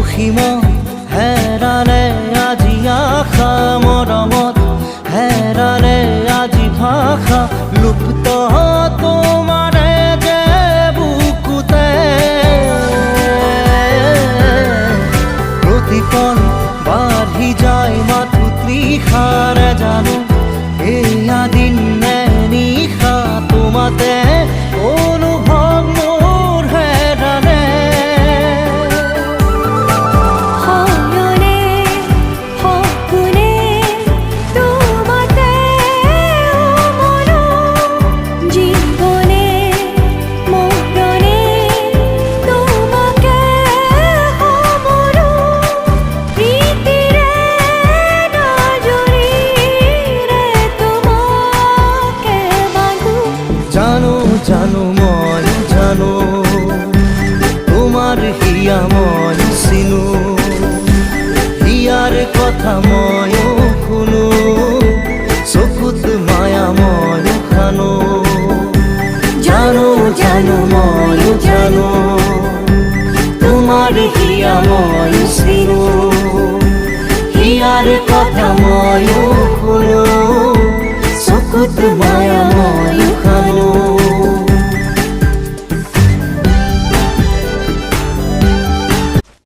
অসীমত হেৰালে আজি আশা মৰমত হেৰালে আজি ভাষা লুপ্ত তোমাৰে যে বুকুতে প্ৰতিপল বাঢ়ি যায় মাথো তৃষাৰে জানো এয়া দিন নে নিশা তোমাতে অনুভৱ মোৰ হেৰালে জানো মই জানো তোমাৰ হিয়া মই চিনো হিয়াৰ কথা ময়ো শুনো চকুত মায়া ময়ো খানো জানো জানো ময়ো জানো তোমাৰ হিয়া মই চিনো হিয়াৰ কথা ময়ো শুনো চকুত মায়া